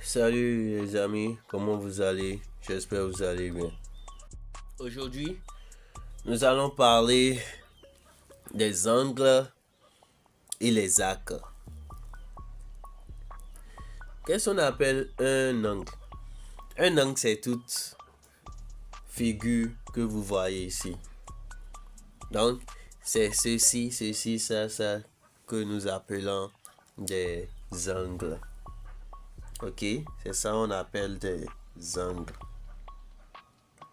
Salut les amis, comment vous allez? J'espère que vous allez bien. Aujourd'hui, nous allons parler des angles et les arcs. Qu'est-ce qu'on appelle un angle? Un angle, c'est toute figure que vous voyez ici. Donc, c'est ceci, ça que nous appelons des angles. Ok, c'est ça qu'on appelle des angles.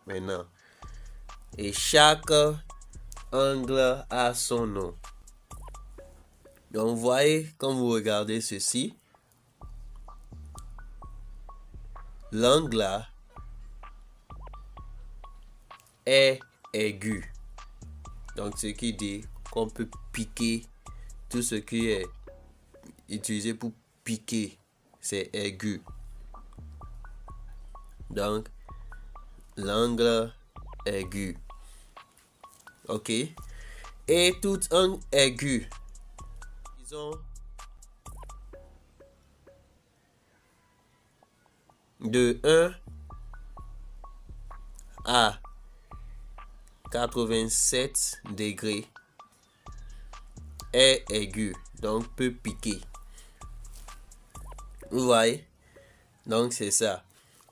Maintenant, et chaque angle a son nom. Donc, vous voyez, quand vous regardez ceci, l'angle là est aigu. Donc, ce qui dit qu'on peut piquer tout ce qui est utilisé pour piquer, c'est aigu. Donc, l'angle aigu. Ok. Et tout angle aigu, disons, de 1 à 87 degrés est aigu, donc peut piquer. Vous voyez? Donc c'est ça.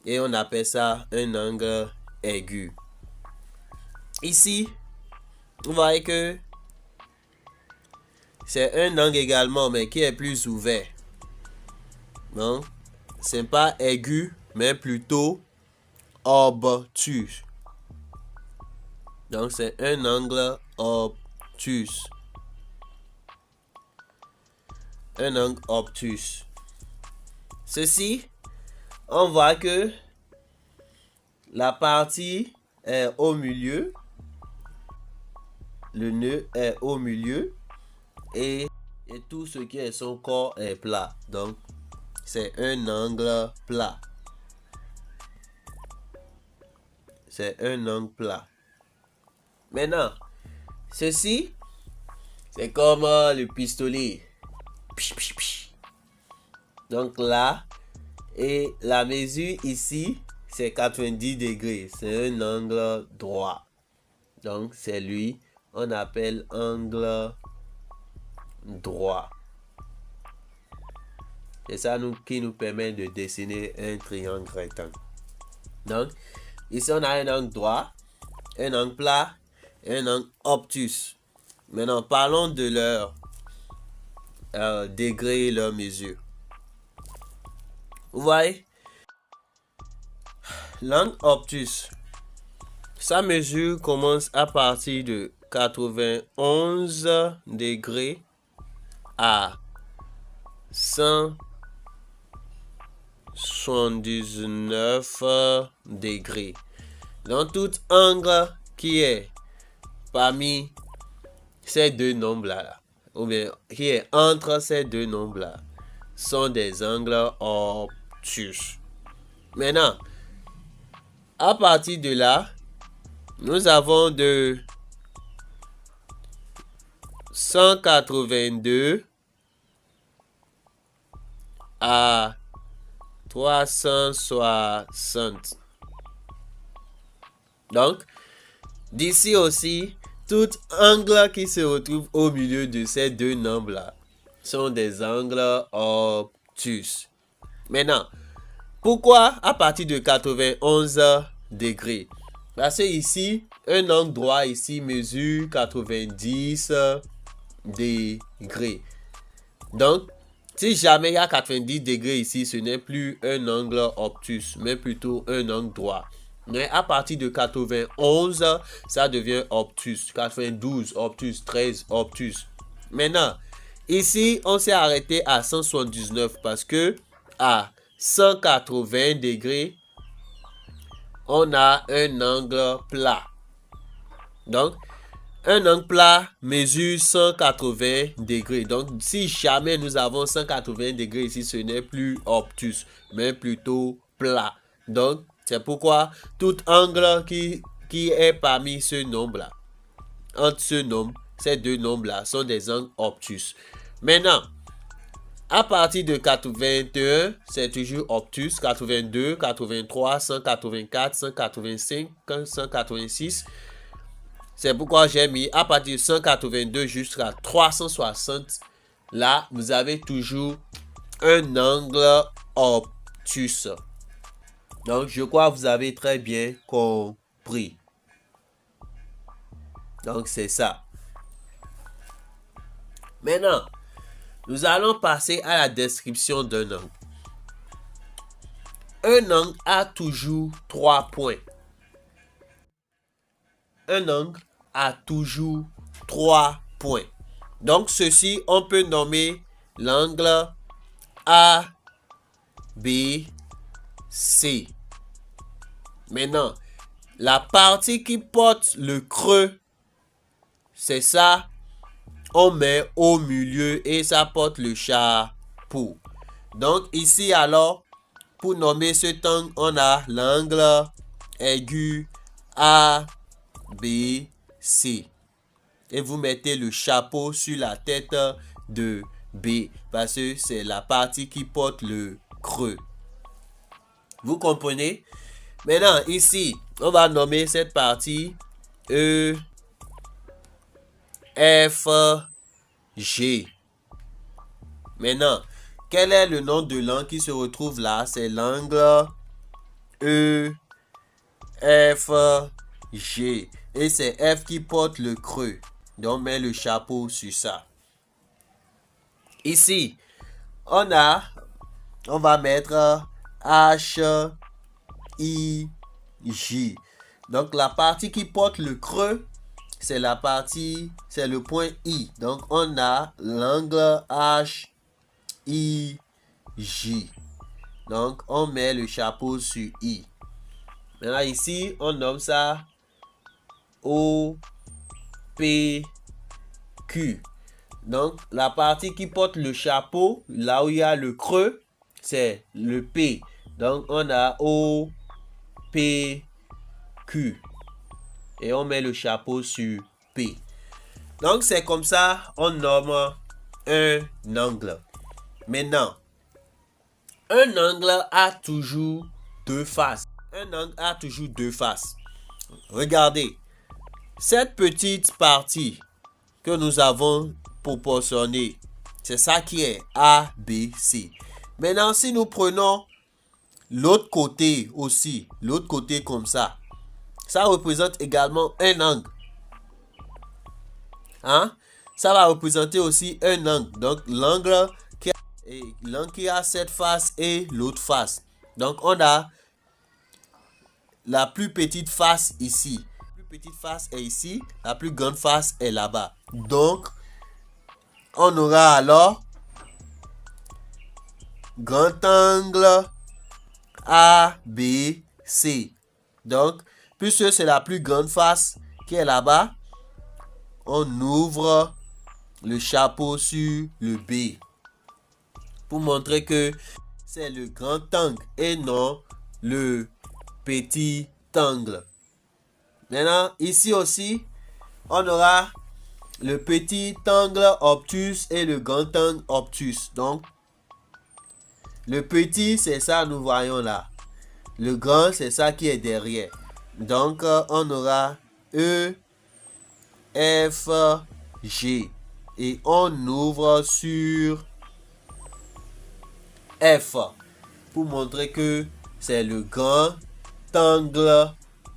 Et on appelle ça un angle aigu. Ici, vous voyez que c'est un angle également, mais qui est plus ouvert. Donc, c'est pas aigu, mais plutôt obtus. Donc, c'est un angle obtus. Un angle obtus. Ceci, on voit que la partie est au milieu. Le nœud est au milieu. Et tout ce qui est son corps est plat. Donc, c'est un angle plat. C'est un angle plat. Maintenant, ceci, c'est comme le pistolet. Donc là, et la mesure ici, c'est 90 degrés. C'est un angle droit. Donc, c'est lui, on appelle angle droit. C'est ça qui nous permet de dessiner un triangle rectangle. Donc, ici, on a un angle droit, un angle plat et un angle obtus. Maintenant, parlons de leur degré et leur mesure. Vous voyez, l'angle obtus, sa mesure commence à partir de 91 degrés à 179 degrés. Donc, tout angle qui est parmi ces deux nombres-là, ou bien qui est entre ces deux nombres-là, sont des angles obtus. Maintenant, à partir de là, nous avons de 182 à 360. Donc, d'ici aussi, tout angle qui se retrouve au milieu de ces deux nombres-là sont des angles obtus. Maintenant, pourquoi à partir de 91 degrés? Parce que ici, un angle droit ici mesure 90 degrés. Donc, si jamais il y a 90 degrés ici, ce n'est plus un angle obtus, mais plutôt un angle droit. Mais à partir de 91, ça devient obtus. 92, obtus. 13, obtus. Maintenant, ici, on s'est arrêté à 179 parce que à 180 degrés, on a un angle plat. Donc, un angle plat mesure 180 degrés. Donc, si jamais nous avons 180 degrés ici, ce n'est plus obtus, mais plutôt plat. Donc, c'est pourquoi tout angle qui est parmi ce nombre-là, entre ce nombre, ces deux nombres-là, sont des angles obtus. Maintenant, À partir de 81, c'est toujours obtus. 82, 83, 184, 185, 186. C'est pourquoi j'ai mis à partir de 182 jusqu'à 360. Là, vous avez toujours un angle obtus. Donc, je crois que vous avez très bien compris. Donc, c'est ça. Maintenant, nous allons passer à la description d'un angle. Un angle a toujours 3 points. Un angle a toujours 3 points. Donc, ceci, on peut nommer l'angle A, B, C. Maintenant, la partie qui porte le creux, c'est ça, on met au milieu et ça porte le chapeau. Donc ici alors, pour nommer cet angle, on a l'angle aigu A, B, C. Et vous mettez le chapeau sur la tête de B parce que c'est la partie qui porte le creux. Vous comprenez? Maintenant, ici, on va nommer cette partie E, F, G. Maintenant, quel est le nom de l'angle qui se retrouve là? C'est l'angle E, F, G. Et c'est F qui porte le creux. Donc, on met le chapeau sur ça. Ici, on va mettre H, I, J. Donc, la partie qui porte le creux, c'est le point I. Donc, on a l'angle H, I, J. Donc, on met le chapeau sur I. Maintenant, ici, on nomme ça O, P, Q. Donc, la partie qui porte le chapeau, là où il y a le creux, c'est le P. Donc, on a O, P, Q. Et on met le chapeau sur P. Donc, c'est comme ça, on nomme un angle. Maintenant, un angle a toujours deux faces. Un angle a toujours deux faces. Regardez, cette petite partie que nous avons proportionnée, c'est ça qui est A, B, C. Maintenant, si nous prenons l'autre côté aussi, l'autre côté comme ça représente également un angle. Hein? Ça va représenter aussi un angle. Donc, l'angle qui a cette face et l'autre face. Donc, on a la plus petite face ici. La plus petite face est ici. La plus grande face est là-bas. Donc, on aura alors grand angle A, B, C. Donc, puisque c'est la plus grande face qui est là-bas, on ouvre le chapeau sur le B pour montrer que c'est le grand angle et non le petit angle. Maintenant, ici aussi, on aura le petit angle obtus et le grand angle obtus. Donc, le petit, c'est ça nous voyons là. Le grand, c'est ça qui est derrière. Donc, on aura E, F, G. Et on ouvre sur F pour montrer que c'est le grand angle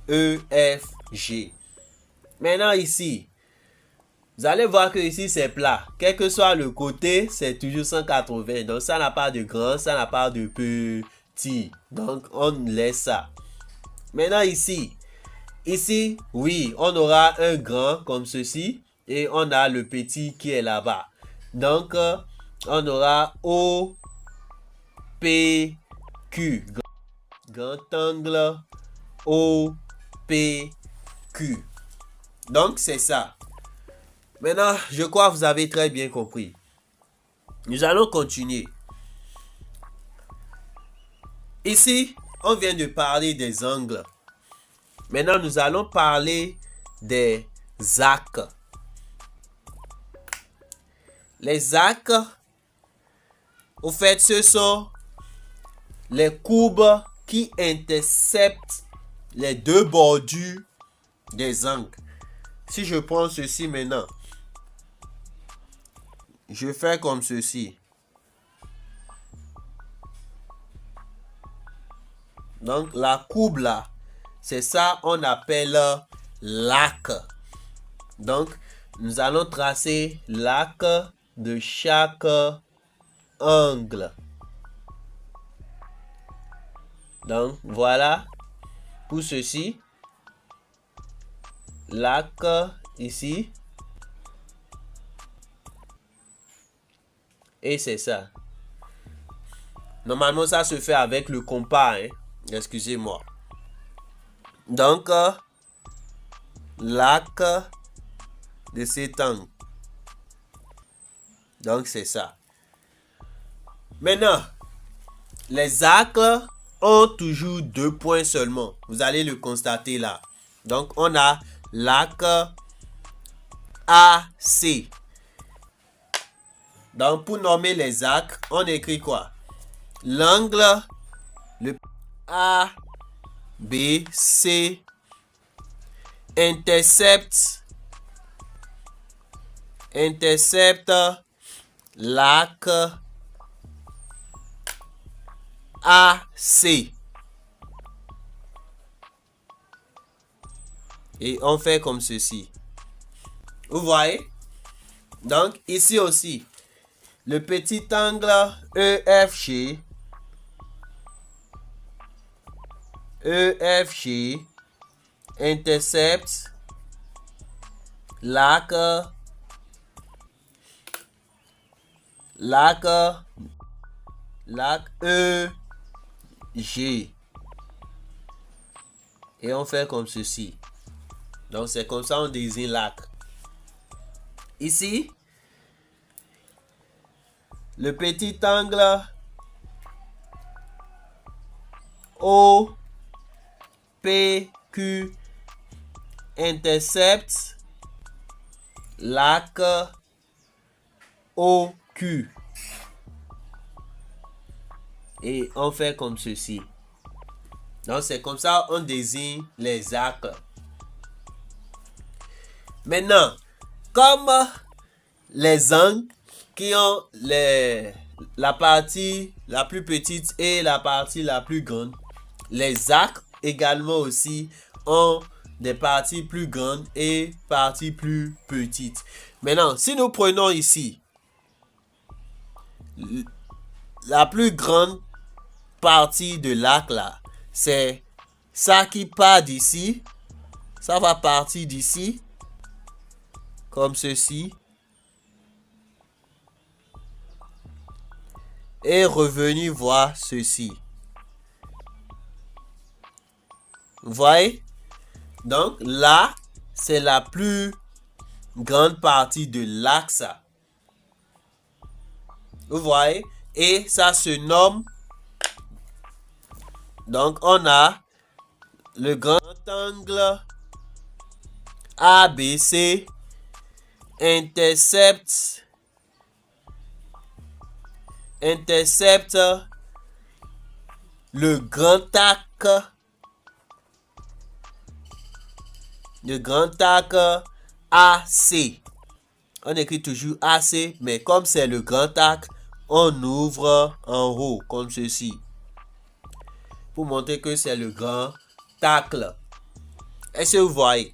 E, F, G. Maintenant ici, vous allez voir que ici c'est plat. Quel que soit le côté, c'est toujours 180. Donc ça n'a pas de grand, ça n'a pas de petit. Donc on laisse ça. Maintenant ici, oui, on aura un grand comme ceci. Et on a le petit qui est là-bas. Donc on aura O, P, Q. Grand angle O, P, Q. Donc c'est ça. Maintenant, je crois que vous avez très bien compris. Nous allons continuer. Ici, on vient de parler des angles. Maintenant, nous allons parler des arcs. Les arcs, Au fait, ce sont les courbes qui interceptent les deux bordures des angles. Si je prends ceci maintenant, je fais comme ceci. Donc la courbe là, c'est ça on appelle l'arc. Donc nous allons tracer l'arc de chaque angle. Donc voilà pour ceci. L'arc ici. Et c'est ça. Normalement ça se fait avec le compas. Excusez-moi. Donc l'arc de cet angle. Donc c'est ça. Maintenant, les arcs ont toujours 2 points seulement. Vous allez le constater là. Donc on a l'arc AC. Donc pour nommer les arcs, on écrit quoi? L'angle, le ABC intercepte l'arc AC. Et on fait comme ceci. Vous voyez? Donc ici aussi, le petit angle EFG intercepte l'arc EG. Et on fait comme ceci. Donc c'est comme ça on désigne l'arc. Ici, le petit angle OPQ intercepte l'arc OQ. Et on fait comme ceci. Donc c'est comme ça on désigne les arcs. Maintenant, comme les angles qui ont la partie la plus petite et la partie la plus grande, les arcs également aussi ont des parties plus grandes et parties plus petites. Maintenant, si nous prenons ici la plus grande partie de l'arc là, c'est ça qui part d'ici, ça va partir d'ici comme ceci et revenir voir ceci. Vous voyez? Donc là, c'est la plus grande partie de l'axe. Vous voyez? Et ça se nomme. Donc on a le grand angle ABC intercepte le grand arc AC. On écrit toujours AC, mais comme c'est le grand arc, on ouvre en haut comme ceci pour montrer que c'est le grand arc. Est-ce que vous voyez?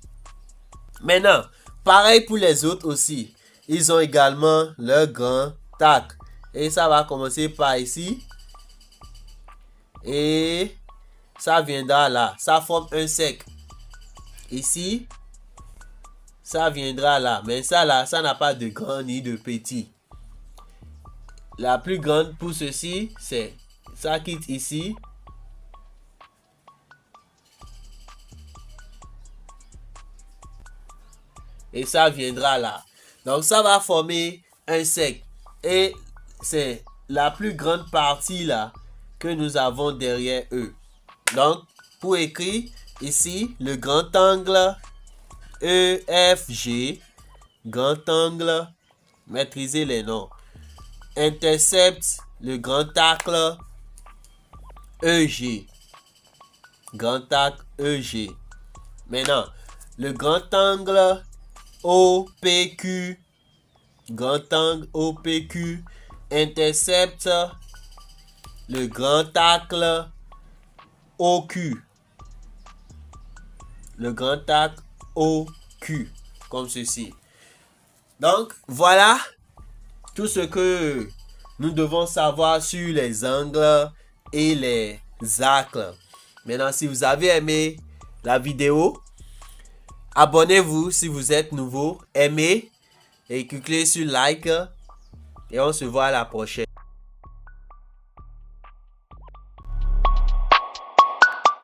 Maintenant, pareil pour les autres aussi. Ils ont également leur grand arc. Et ça va commencer par ici. Et ça viendra là. Ça forme un cercle. Ici, ça viendra là. Mais ça là, ça n'a pas de grand ni de petit. La plus grande pour ceci, c'est ça quitte ici. Et ça viendra là. Donc ça va former un cercle. Et c'est la plus grande partie là que nous avons derrière eux. Donc pour écrire ici le grand angle EFG, grand angle, maîtrisez les noms, intercepte le grand axe EG. Grand axe EG. Maintenant, le grand angle OPQ. Grand angle OPQ intercepte le grand axe OQ. Le grand axe OQ. Comme ceci. Donc, voilà tout ce que nous devons savoir sur les angles et les axes. Maintenant, si vous avez aimé la vidéo, abonnez-vous si vous êtes nouveau, aimez et cliquez sur like et on se voit à la prochaine.